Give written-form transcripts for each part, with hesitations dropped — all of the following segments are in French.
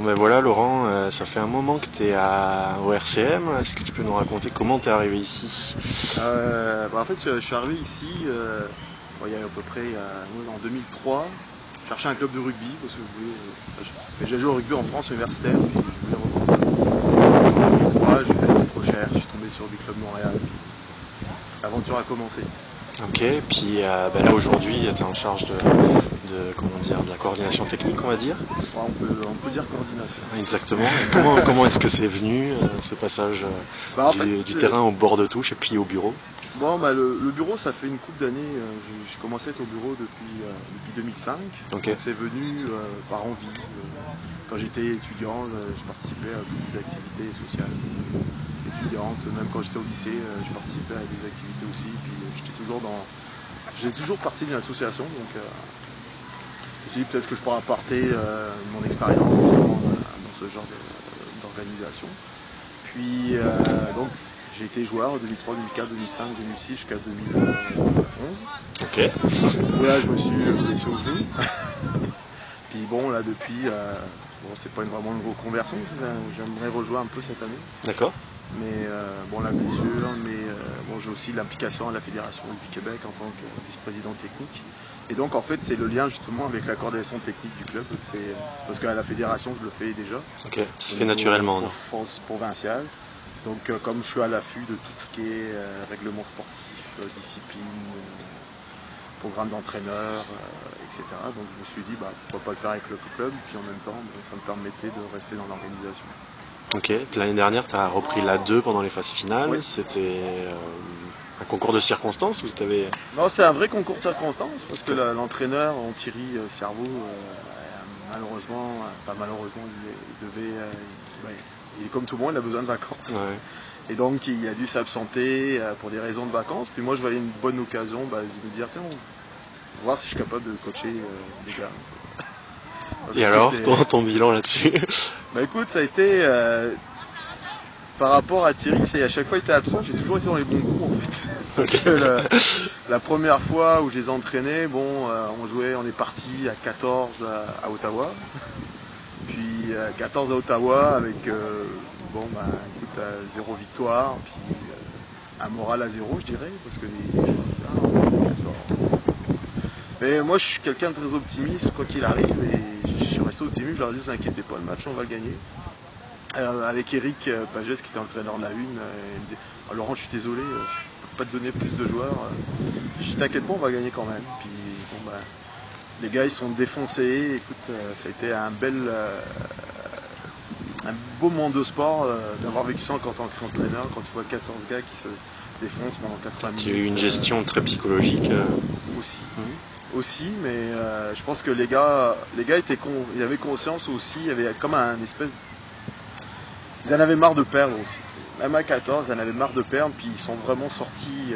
Bon ben voilà Laurent, ça fait un moment que tu es au RCM. Est-ce que tu peux nous raconter comment tu es arrivé ici? En fait, je suis arrivé ici il y a à peu près en 2003. Je cherchais un club de rugby parce que j'ai joué au rugby en France universitaire. Puis je voulais reprendre ça. En 2003, j'ai fait une petite recherche, je suis tombé sur des clubs Montréal. Puis l'aventure a commencé. Ok, puis là aujourd'hui tu es en charge de la coordination technique, on va dire. Ouais, on peut dire coordination. Exactement. Et comment est-ce que c'est venu ce passage du terrain au bord de touche et puis au bureau? Le bureau, ça fait une couple d'années. J'ai commencé à être au bureau depuis 2005. Okay. C'est venu par envie. Quand j'étais étudiant, je participais à beaucoup d'activités sociales étudiantes. Même quand j'étais au lycée, je participais à des activités aussi. Puis j'ai toujours parti d'une association. Donc je me suis dit peut-être que je pourrais apporter mon expérience justement dans ce genre d'organisation. Puis donc j'ai été joueur en 2003, 2004, 2005, 2006 jusqu'à 2011. Ok. Là, je me suis blessé au genou. Puis bon, là depuis, c'est pas vraiment une reconversion. J'aimerais rejouer un peu cette année. D'accord. Mais la blessure, j'ai aussi l'implication à la Fédération Rugby Québec en tant que vice-président technique. Et donc en fait c'est le lien justement avec la coordination technique du club. C'est parce qu'à la fédération je le fais déjà. Ok, ça se fait naturellement. Pour provincial. Donc comme je suis à l'affût de tout ce qui est règlement sportif, discipline, programme d'entraîneur, etc. Donc je me suis dit pourquoi pas le faire avec le club, et puis en même temps ça me permettait de rester dans l'organisation. Ok, l'année dernière tu as repris la 2 pendant les phases finales. Oui. C'était un concours de circonstances ou t'avais... Non, c'est un vrai concours de circonstances parce que l'entraîneur, Thierry Cerveau, malheureusement, il est comme tout le monde, il a besoin de vacances. Ouais. Et donc il a dû s'absenter pour des raisons de vacances. Puis moi je voyais une bonne occasion de me dire tiens, on va voir si je suis capable de coacher des gars. En fait. Donc, et alors, ton bilan là-dessus? Écoute, ça a été par rapport à Thierry, à chaque fois il était absent, j'ai toujours été dans les bons coups en fait. Parce que la première fois où je les entraînais, on est parti à 14 à Ottawa. Puis 14 à Ottawa avec 0 victoire, puis un moral à 0 je dirais, parce que les joueurs disaient 14. Mais moi je suis quelqu'un de très optimiste quoi qu'il arrive, et je suis resté optimiste, je leur ai dit ne vous inquiétez pas, le match on va le gagner. Avec Eric Pagès qui était entraîneur de la 1, il me dit Laurent, je suis désolé, je peux pas te donner plus de joueurs. Je dis t'inquiète pas, on va gagner quand même. Puis les gars ils sont défoncés. Écoute, ça a été un beau monde de sport d'avoir vécu ça en tant qu'entraîneur, quand tu vois 14 gars qui se défoncent pendant 80 minutes. Il y a eu une gestion très psychologique. Aussi, mais je pense que les gars ils avaient conscience aussi, il y avait comme un espèce ils en avaient marre de perdre aussi. Même à 14, ils en avaient marre de perdre, puis ils sont vraiment sortis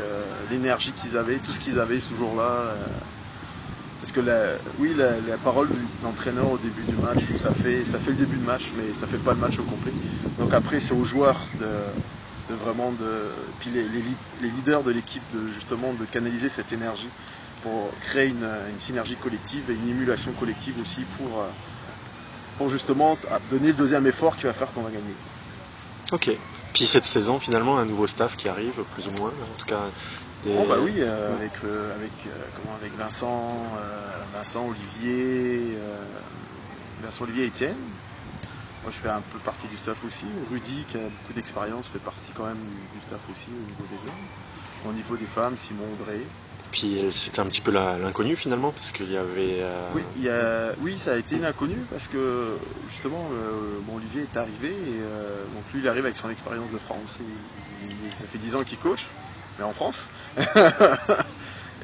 l'énergie qu'ils avaient, tout ce qu'ils avaient ce jour-là. Parce que la parole de l'entraîneur au début du match, ça fait le début de match, mais ça fait pas le match au complet. Donc après, c'est aux joueurs puis les leaders de l'équipe de canaliser cette énergie pour créer une synergie collective et une émulation collective aussi pour justement donner le deuxième effort qui va faire qu'on va gagner. Ok. Puis cette saison, finalement, un nouveau staff qui arrive, plus ou moins, en tout cas. Avec Vincent Olivier et Étienne. Moi, je fais un peu partie du staff aussi. Rudy, qui a beaucoup d'expérience, fait partie quand même du staff aussi au niveau des hommes. Au niveau des femmes, Simon Audrey. Puis c'était un petit peu l'inconnu finalement, parce qu'il y avait... Oui, ça a été l'inconnu, parce que justement, Olivier est arrivé, et donc lui il arrive avec son expérience de France, ça fait 10 ans qu'il coach, mais en France.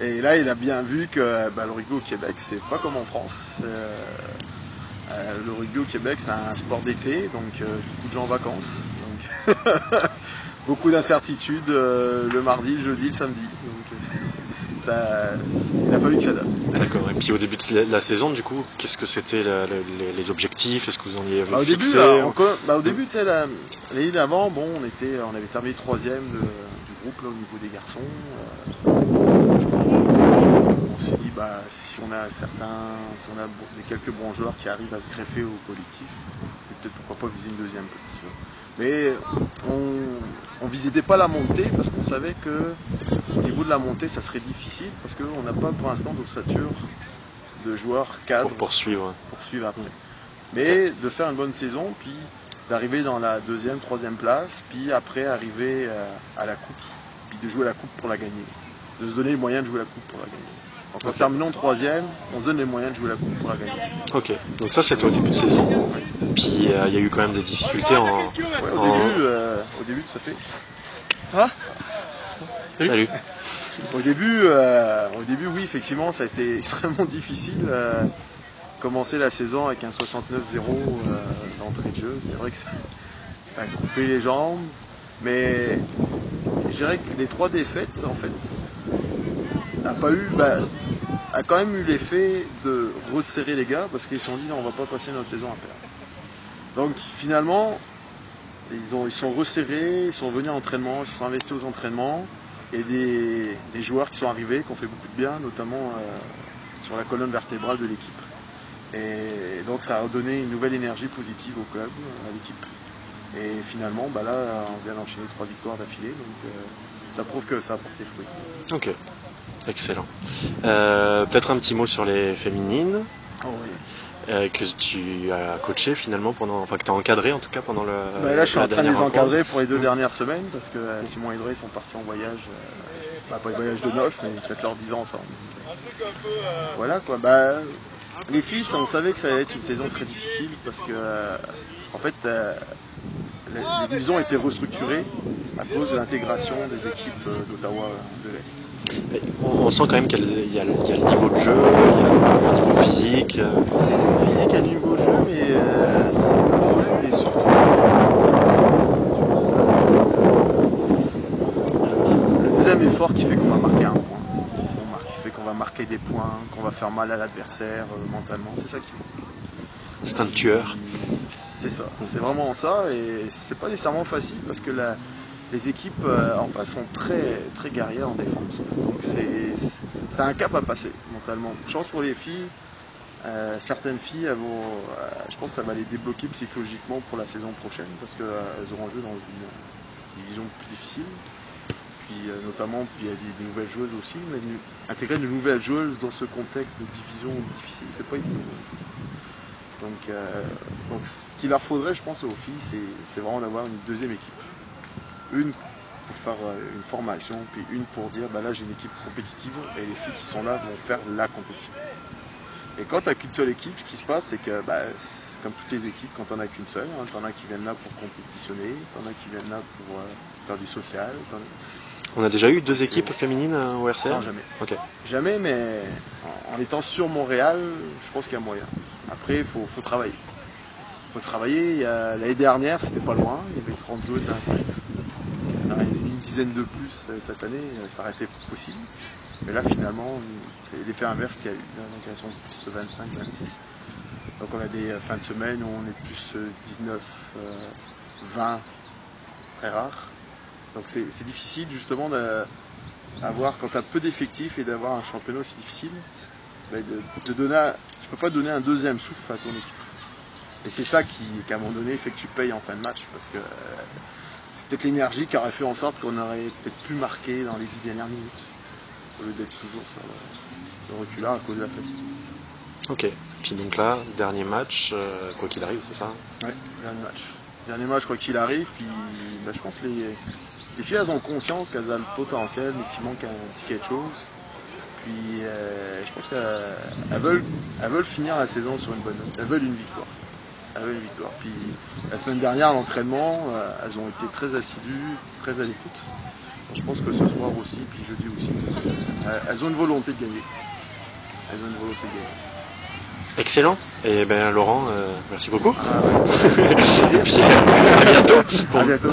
Et là il a bien vu que le rugby au Québec c'est pas comme en France. Le rugby au Québec c'est un sport d'été, donc beaucoup de gens en vacances, donc beaucoup d'incertitudes le mardi, le jeudi, le samedi. Donc, il a fallu que ça donne. D'accord. Et puis au début de la saison, du coup, qu'est-ce que c'était les objectifs? Est-ce que vous en y avez fixé? Au début, l'année d'avant, on avait terminé 3e du groupe là, au niveau des garçons. on s'est dit si on a quelques bons joueurs qui arrivent à se greffer au collectif, peut-être pourquoi pas viser une deuxième place. Mais on visitait pas la montée parce qu'on savait que au niveau de la montée ça serait difficile parce qu'on n'a pas pour l'instant d'ossature de joueurs cadres pour poursuivre après. Mais de faire une bonne saison, puis d'arriver dans la deuxième, troisième place, puis après arriver à la coupe, puis de jouer la coupe pour la gagner, de se donner les moyens de jouer la coupe pour la gagner. Donc en terminant troisième, on se donne les moyens de jouer la coupe pour la gagner. Ok, donc ça c'était au début de saison. Puis il y a eu quand même des difficultés au début ça fait. Ah Salut. Au début, oui, effectivement, ça a été extrêmement difficile. Commencer la saison avec un 69-0 d'entrée de jeu, c'est vrai que ça a coupé les jambes. Mais je dirais que les 3 défaites, en fait, a quand même eu l'effet de resserrer les gars parce qu'ils se sont dit non, on va pas passer notre saison à perdre. Donc finalement, ils sont resserrés, ils sont venus à l'entraînement, ils se sont investis aux entraînements. Et des joueurs qui sont arrivés, qui ont fait beaucoup de bien, notamment sur la colonne vertébrale de l'équipe. Et donc ça a donné une nouvelle énergie positive au club, à l'équipe. Et finalement, là, on vient d'enchaîner 3 victoires d'affilée, donc ça prouve que ça a porté fruit. Ok, excellent. Peut-être un petit mot sur les féminines. Oh oui. Que tu as coaché finalement que tu as encadré en tout cas pendant le. Là je suis en train de les encadrer pour les 2 dernières semaines parce que Simon et Edré sont partis en voyage, pas le voyage de noces mais ils fêtent leurs 10 ans ensemble. Voilà quoi. Les filles, on savait que ça allait être une saison très difficile parce que en fait les divisions étaient restructurées à cause de l'intégration des équipes d'Ottawa de l'Est. On sent quand même qu'il y a le niveau de jeu, il y a le niveau physique. Il y a le niveau de jeu, mais le problème il est surtout le deuxième effort qui fait qu'on va marquer un point, qui fait qu'on va marquer des points, qu'on va faire mal à l'adversaire mentalement, c'est ça qui manque. C'est un tueur. C'est ça, c'est vraiment ça, et c'est pas nécessairement facile parce que les équipes en face sont très, très guerrières en défense. Donc c'est un cap à passer mentalement. Chance pour les filles, certaines filles, je pense que ça va les débloquer psychologiquement pour la saison prochaine parce qu'elles auront joué dans une division plus difficile. Puis notamment, il y a des nouvelles joueuses aussi, mais intégrer de nouvelles joueuses dans ce contexte de division difficile, c'est pas évident. Donc ce qu'il leur faudrait, je pense, aux filles, c'est vraiment d'avoir une deuxième équipe. Une pour faire une formation, puis une pour dire là j'ai une équipe compétitive et les filles qui sont là vont faire la compétition. Et quand tu n'as qu'une seule équipe, ce qui se passe, c'est que comme toutes les équipes, quand tu n'en as qu'une seule, t'en as qui viennent là pour compétitionner, t'en as qui viennent là pour faire du social. On a déjà eu 2 équipes féminines au RCR ? Non, jamais. Okay. Jamais, mais en étant sur Montréal, je pense qu'il y a moyen. Après, il faut travailler. Il faut travailler. L'année dernière, c'était pas loin. Il y avait 30 joueuses inscrites. Il y en a une dizaine de plus cette année. Ça aurait été possible. Mais là, finalement, c'est l'effet inverse qu'il y a eu. Donc, elles sont plus de 25, 26. Donc, on a des fins de semaine où on est plus 19, 20. Très rare. Donc c'est difficile justement d'avoir, quand tu as peu d'effectifs et d'avoir un championnat aussi difficile, tu peux pas donner un deuxième souffle à ton équipe. Et c'est ça qu'à un moment donné fait que tu payes en fin de match, parce que c'est peut-être l'énergie qui aurait fait en sorte qu'on aurait peut-être pu marquer dans les 10 dernières minutes, au lieu d'être toujours sur le reculard à cause de la fatigue. Ok, puis donc là, dernier match, quoi qu'il arrive, c'est ça ? Ouais, dernier match. Dernier match quoi qu'il arrive, puis je pense que les filles elles ont conscience qu'elles ont le potentiel mais qu'il manque un petit quelque chose. Puis je pense qu'elles veulent finir la saison sur une bonne note. Elles veulent une victoire. Puis la semaine dernière à l'entraînement, elles ont été très assidues, très à l'écoute. Donc, je pense que ce soir aussi, puis jeudi aussi, elles ont une volonté de gagner. Excellent. Et Laurent, merci beaucoup. Plaisir. Puis, à bientôt. À bientôt.